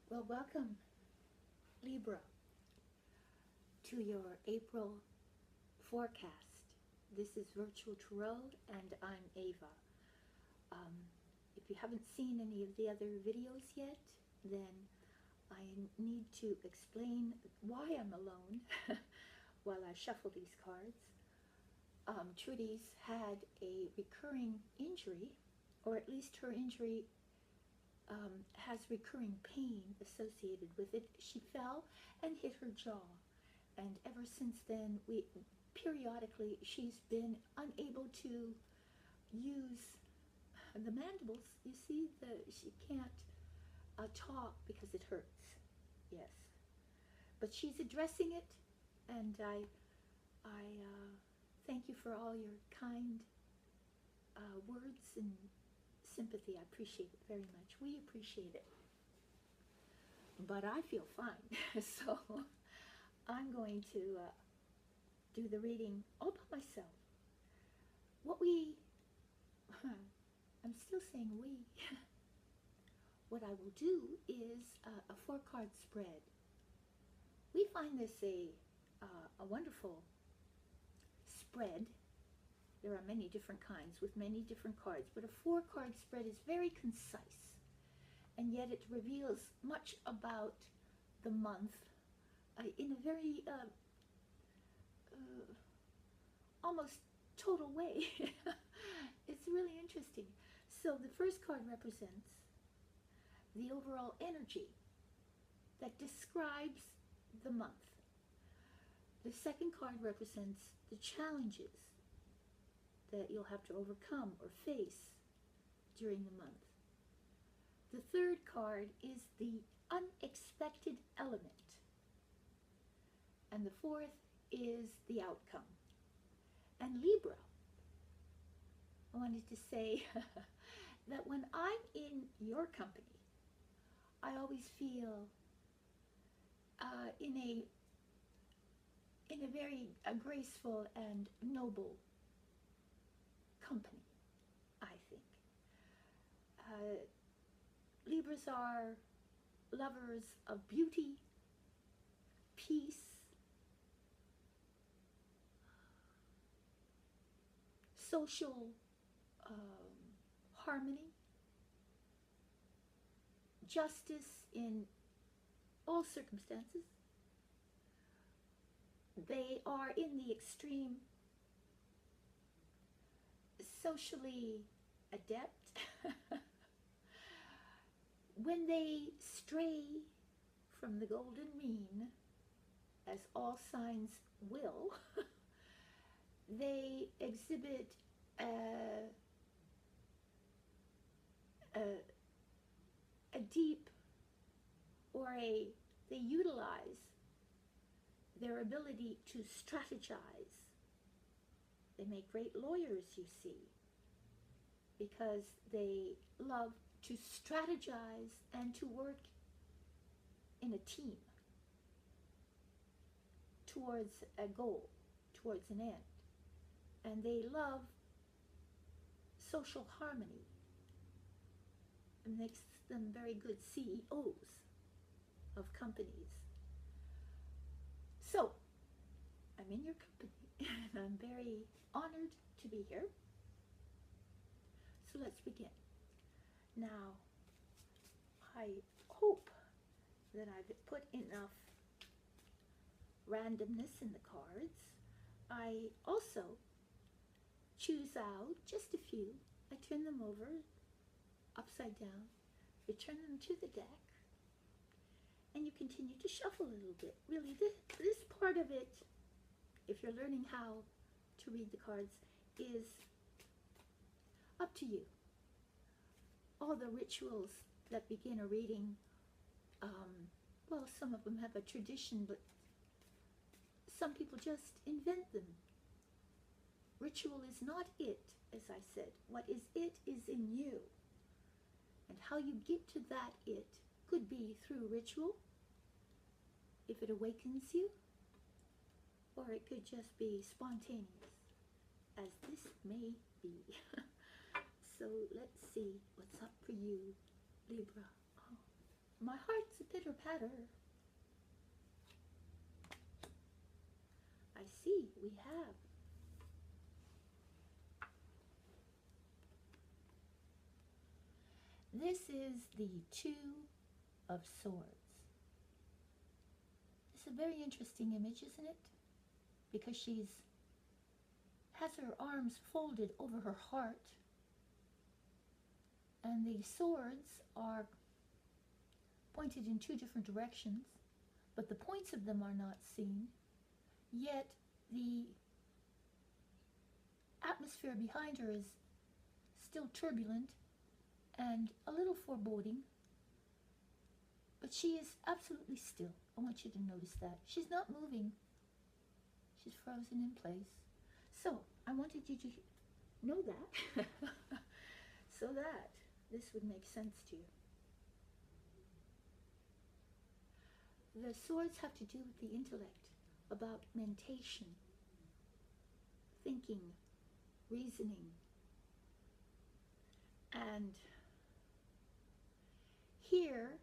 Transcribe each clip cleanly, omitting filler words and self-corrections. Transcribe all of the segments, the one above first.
Well, welcome, Libra, to your April forecast. This is Virtual Tarot, and I'm Ava. If you haven't seen any of the other videos yet, then I need to explain why I'm alone while I shuffle these cards. Trudy's had a recurring injury, or at least her injury has recurring pain associated with it. She fell and hit her jaw, and ever since then, periodically she's been unable to use the mandibles. You see, she can't talk because it hurts. Yes, but she's addressing it, and I thank you for all your kind words and sympathy. I appreciate it very much. We appreciate it. But I feel fine, so I'm going to do the reading all by myself. I'm still saying we. What I will do is a 4-card spread. We find this a wonderful spread. There are many different kinds with many different cards, but a 4-card spread is very concise, and yet it reveals much about the month in a very almost total way. It's really interesting. So the first card represents the overall energy that describes the month. The second card represents the challenges that you'll have to overcome or face during the month. The third card is the unexpected element. And the fourth is the outcome. And Libra, I wanted to say that when I'm in your company, I always feel in a very graceful and noble company, I think. Libras are lovers of beauty, peace, social harmony, justice in all circumstances. They are in the extreme socially adept. When they stray from the golden mean, as all signs will, they exhibit a deep, or they utilize their ability to strategize. They make great lawyers, you see, because they love to strategize and to work in a team towards a goal, towards an end. And they love social harmony. It makes them very good CEOs of companies. So, I'm in your company, and I'm very honored to be here. So let's begin. Now, I hope that I've put enough randomness in the cards. I also choose out just a few. I turn them over, upside down, return them to the deck, and you continue to shuffle a little bit. Really, this part of it, if you're learning how to read the cards, is up to you. All the rituals that begin a reading, well, some of them have a tradition, but some people just invent them. Ritual is not it, as I said. What is it is in you. And how you get to that it could be through ritual, if it awakens you, or it could just be spontaneous, as this may be. So let's see what's up for you, Libra. Oh, My heart's a pitter-patter. I see we have this is the Two of Swords. It's a very interesting image, isn't it? Because she's has her arms folded over her heart, and the swords are pointed in two different directions, but the points of them are not seen, yet the atmosphere behind her is still turbulent and a little foreboding, but she is absolutely still. I want you to notice that. She's not moving. She's frozen in place. So, I wanted you to know that so that this would make sense to you. The swords have to do with the intellect, about mentation, thinking, reasoning. And here,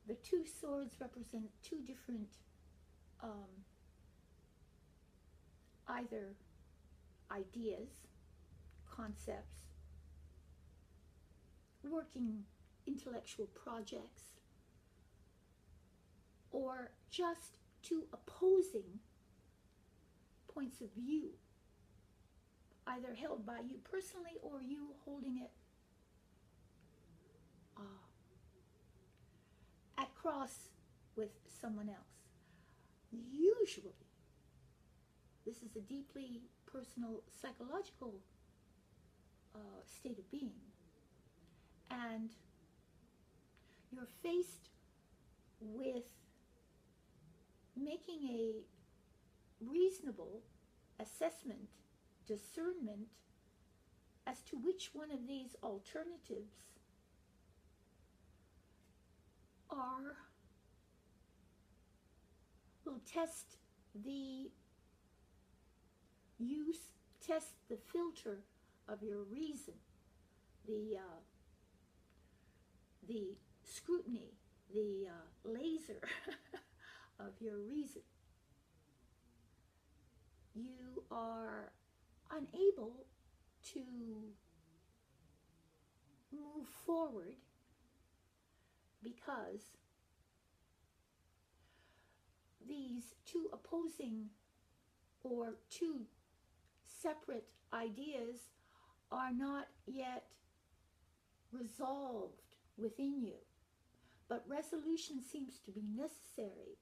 the two swords represent two different either ideas, concepts, working intellectual projects, or just two opposing points of view, either held by you personally or you holding it at cross with someone else. Usually, this is a deeply personal, psychological state of being. And you're faced with making a reasonable assessment, discernment, as to which one of these alternatives will test the test the filter of your reason, the scrutiny, the laser of your reason. You are unable to move forward because these two opposing or two separate ideas are not yet resolved within you. But resolution seems to be necessary.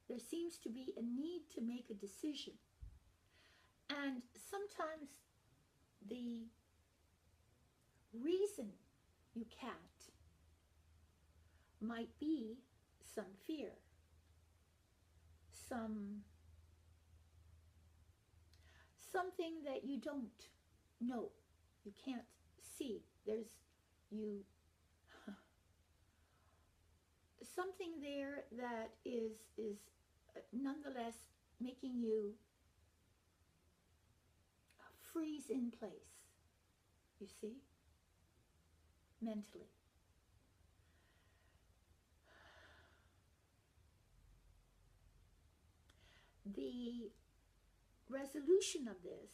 There seems to be a need to make a decision. And sometimes the reason you can't might be some fear, something that you don't know, you can't see. There's something there that is nonetheless making you freeze in place, you see, mentally. The resolution of this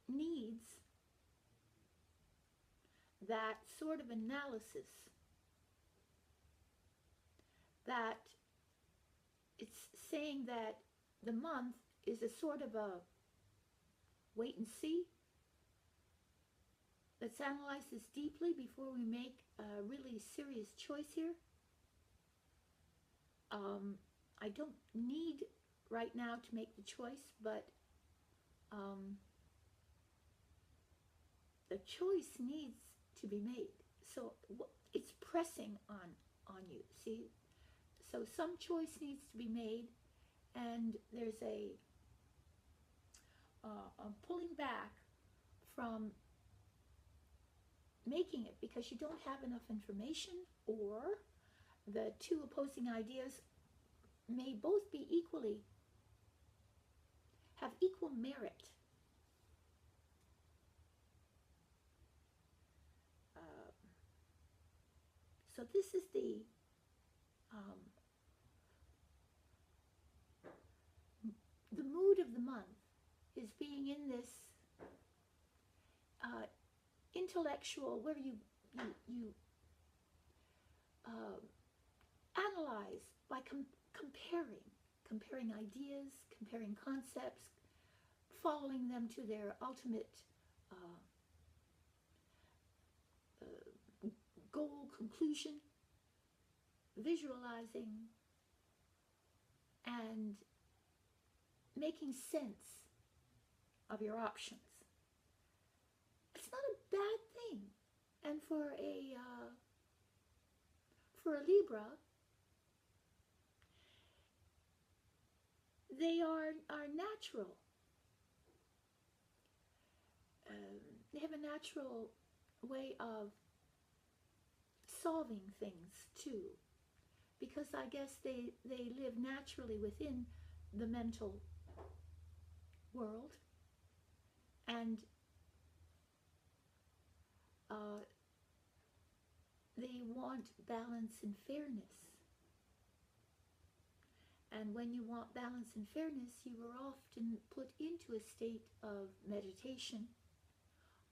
needs that sort of analysis, that it's saying that the month is a sort of a wait and see. Let's analyze this deeply before we make a really serious choice here. I don't need right now to make the choice, but the choice needs to be made. So it's pressing on you, see? So some choice needs to be made, and there's a pulling back from making it because you don't have enough information, or the two opposing ideas may both be have equal merit. So this is the mood of the month is being in this intellectual, where you analyze by comparing ideas, comparing concepts, following them to their ultimate goal, conclusion, visualizing, and making sense of your options. It's not a bad thing. And for a Libra, they are natural. They have a natural way of solving things too, because I guess they live naturally within the mental world, and they want balance and fairness. And when you want balance and fairness, you are often put into a state of meditation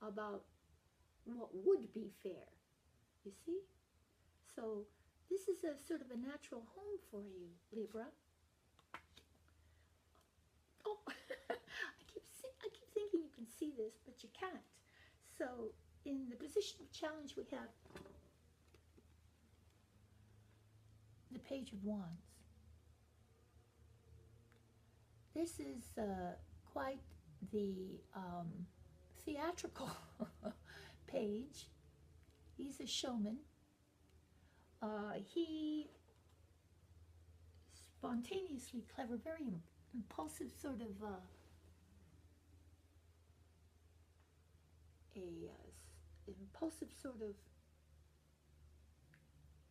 about what would be fair, you see? So this is a sort of a natural home for you, Libra. Oh, I keep thinking you can see this, but you can't. So in the position of challenge, we have the Page of Wands. This is quite the theatrical page. He's a showman. He spontaneously clever, very impulsive, sort of impulsive, sort of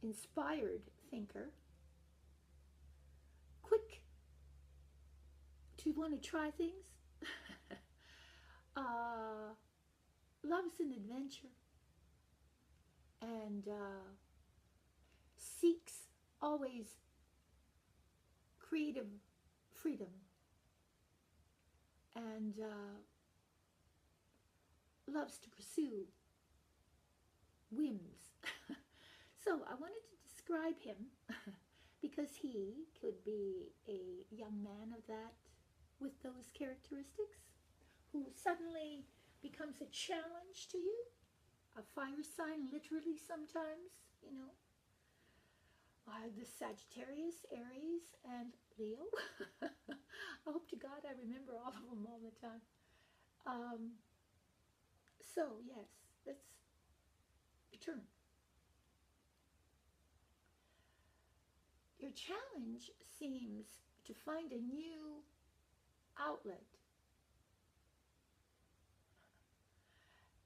inspired thinker. Quick to want to try things. Loves an adventure, and seeks always creative freedom, and loves to pursue whims. So I wanted to describe him because he could be a young man of that, with those characteristics, who suddenly becomes a challenge to you, a fire sign, literally sometimes, you know. The Sagittarius, Aries, and Leo. I hope to God I remember all of them all the time. So, yes, let's return. Your challenge seems to find a new outlet,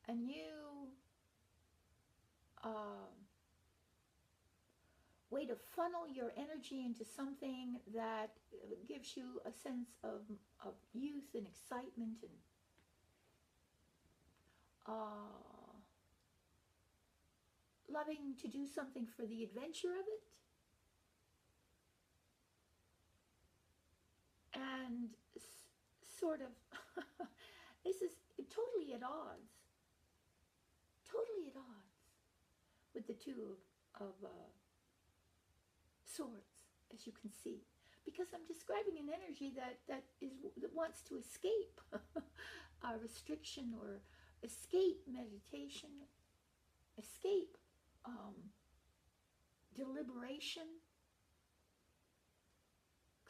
a new way to funnel your energy into something that gives you a sense of youth and excitement, and loving to do something for the adventure of it, and sort of this is totally at odds with the Two of Swords, as you can see, because I'm describing an energy that wants to escape restriction, or escape meditation, escape deliberation,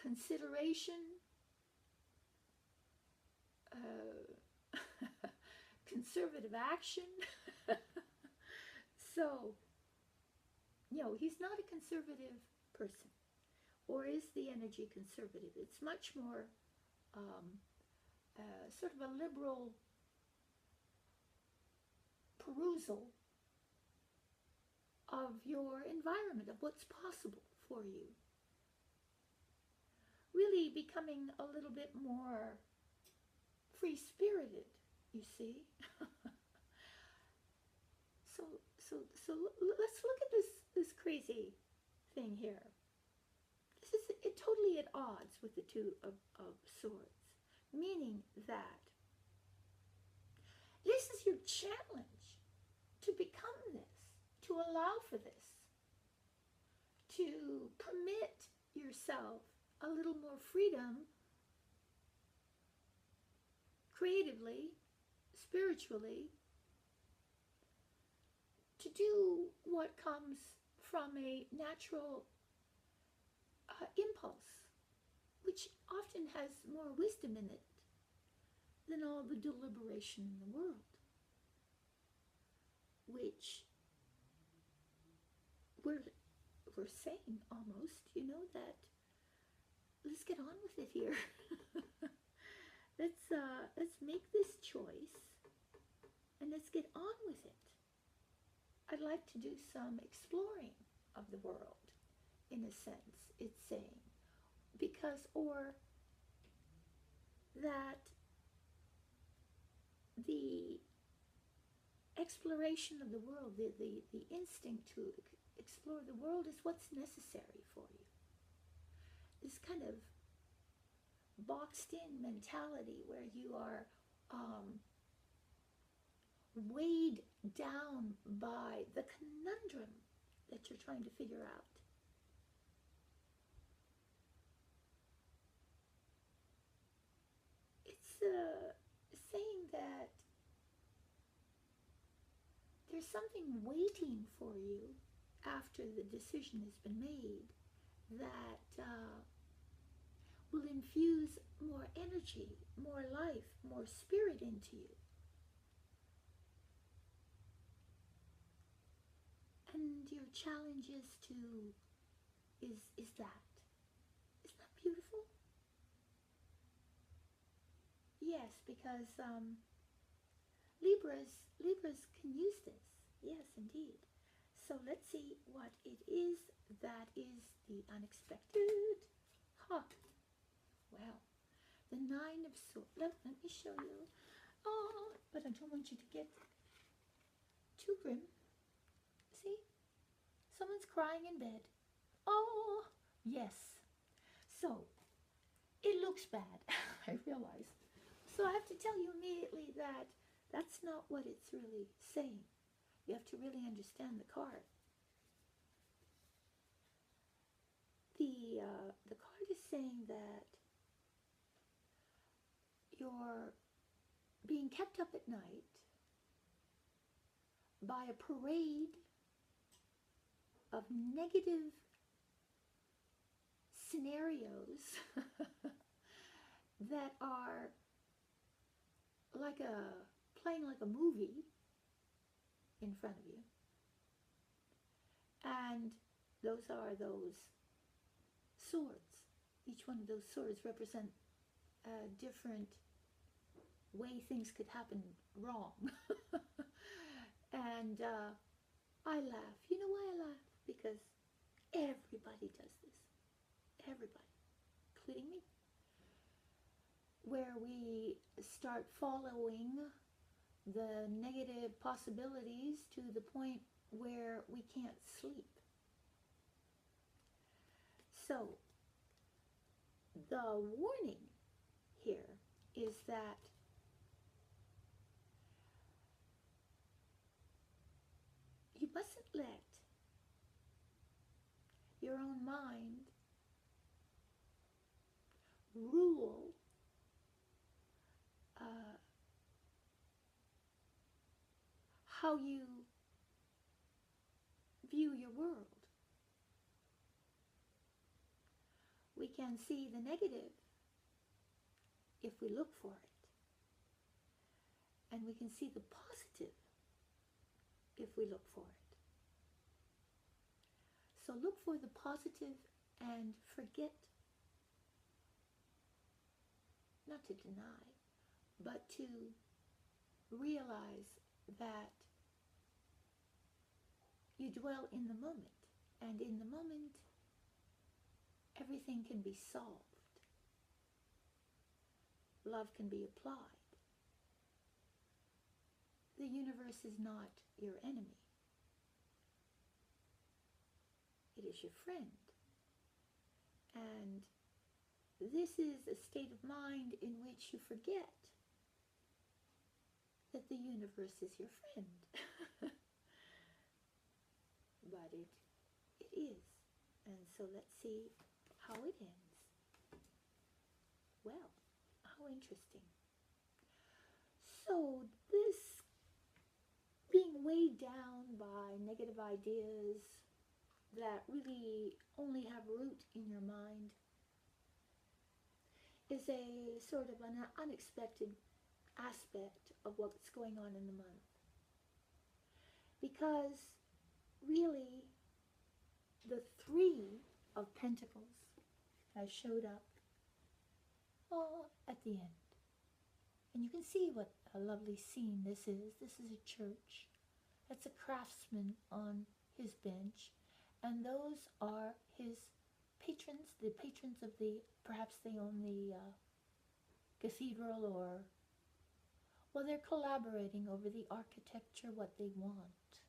consideration, conservative action. So, he's not a conservative person. Or is the energy conservative? It's much more sort of a liberal perusal of your environment, of what's possible for you. Really becoming a little bit more free-spirited, you see. So let's look at this crazy thing here. This is totally at odds with the Two of Swords, meaning that this is your challenge to become this, to allow for this, to permit yourself a little more freedom creatively, spiritually, to do what comes from a natural impulse, which often has more wisdom in it than all the deliberation in the world, which we're saying almost, you know, that let's get on with it here. Let's make this choice and let's get on with it. I'd like to do some exploring of the world, in a sense, it's saying, because, or that the exploration of the world, the instinct to explore the world is what's necessary for you. This kind of boxed in mentality where you are weighed down by the conundrum that you're trying to figure out. It's saying that there's something waiting for you after the decision has been made that will infuse more energy, more life, more spirit into you. And your challenge is that. Isn't that beautiful? Yes, because Libras can use this. Yes, indeed. So let's see what it is that is the unexpected. Huh. Well, the Nine of Swords. Let me show you. Oh, but I don't want you to get too grim. See? Someone's crying in bed. Oh, yes. So, it looks bad, I realize. So I have to tell you immediately that that's not what it's really saying. You have to really understand the card. The card is saying that you're being kept up at night by a parade of negative scenarios that are playing like a movie in front of you. And those are those swords. Each one of those swords represent a different way things could happen wrong. And I laugh. You know why I laugh? Because everybody does this. Everybody, including me. Where we start following the negative possibilities to the point where we can't sleep. So, the warning here is that you mustn't let your own mind rule how you view your world. We can see the negative if we look for it. And we can see the positive if we look for it. So look for the positive and forget, not to deny, but to realize that you dwell in the moment, and in the moment everything can be solved. Love can be applied. The universe is not your enemy. it is your friend. And this is a state of mind in which you forget that the universe is your friend. But it is. And so let's see how it ends. Well, how interesting. So this being weighed down by negative ideas that really only have root in your mind is a sort of an unexpected aspect of what's going on in the month. Because really, the Three of Pentacles has showed up at the end. And you can see what a lovely scene this is. This is a church. That's a craftsman on his bench. And those are his patrons, the patrons of the, perhaps they own the cathedral, or, well, they're collaborating over the architecture, what they want.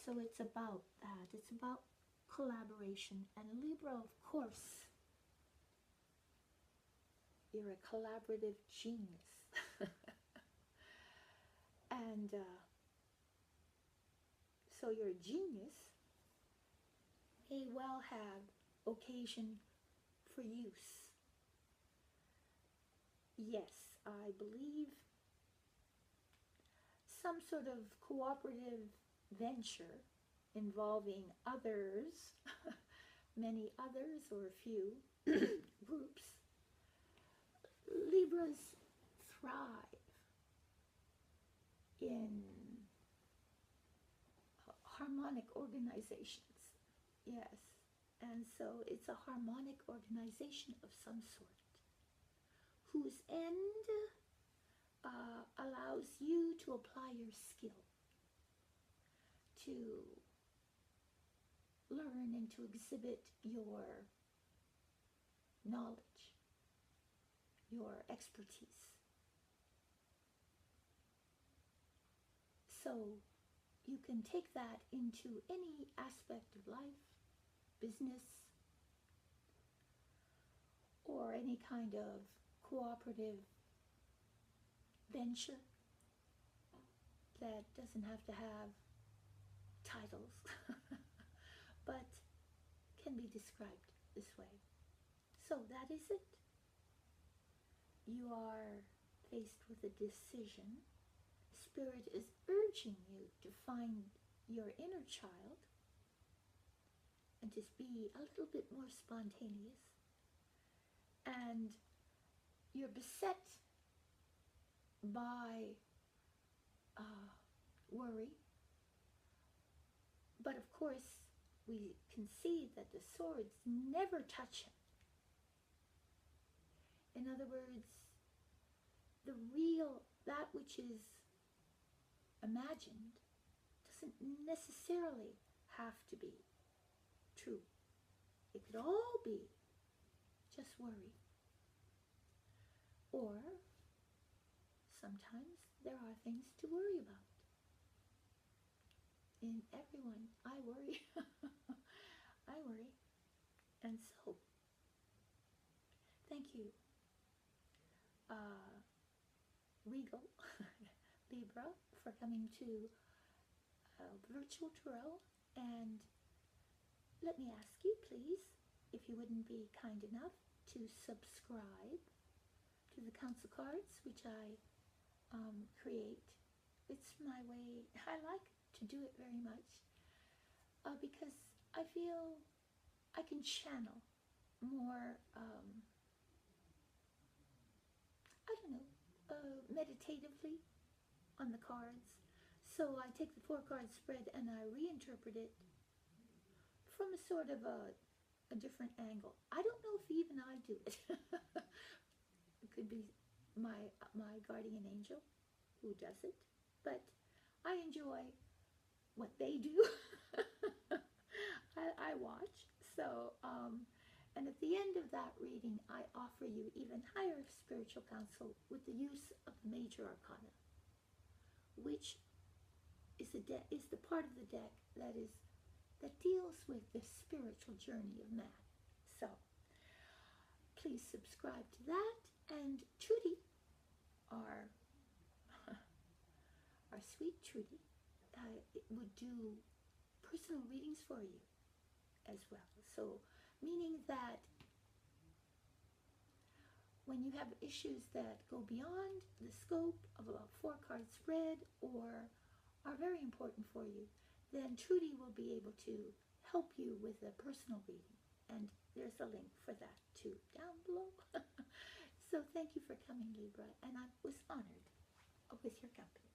So it's about that. It's about collaboration. And Libra, of course, you're a collaborative genius. And so your genius may well have occasion for use. Yes, I believe some sort of cooperative venture involving others, many others or a few groups. Libras thrive in harmonic organizations. Yes, and so it's a harmonic organization of some sort, whose end allows you to apply your skill, to learn and to exhibit your knowledge, your expertise. So you can take that into any aspect of life, business, or any kind of cooperative venture that doesn't have to have titles, but can be described this way. So that is it. You are faced with a decision. Spirit is urging you to find your inner child and just be a little bit more spontaneous. And you're beset by worry. But of course, we can see that the swords never touch him. In other words, the real, that which is imagined, doesn't necessarily have to be true. It could all be just worry. Or sometimes there are things to worry about. In everyone, I worry. I worry. And so, thank you, Regal Libra, for coming to Virtual Tarot. And let me ask you, please, if you wouldn't be kind enough to subscribe to the council cards, which I create. It's my way. I like to do it very much because I feel I can channel more, I don't know, meditatively on the cards. So I take the 4-card spread and I reinterpret it from a sort of a different angle. I don't know if even I do it. It could be my guardian angel who does it, but I enjoy what they do. I watch. So, and at the end of that reading, I offer you even higher spiritual counsel with the use of the major arcana, which is the part of the deck that is that deals with the spiritual journey of man. So, please subscribe to that. And Trudy, our sweet Trudy, would do personal readings for you as well. So, meaning that when you have issues that go beyond the scope of a 4-card spread or are very important for you, then Trudy will be able to help you with a personal reading. And there's a link for that too down below. So thank you for coming, Libra, and I was honored with your company.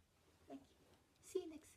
Thank you. See you next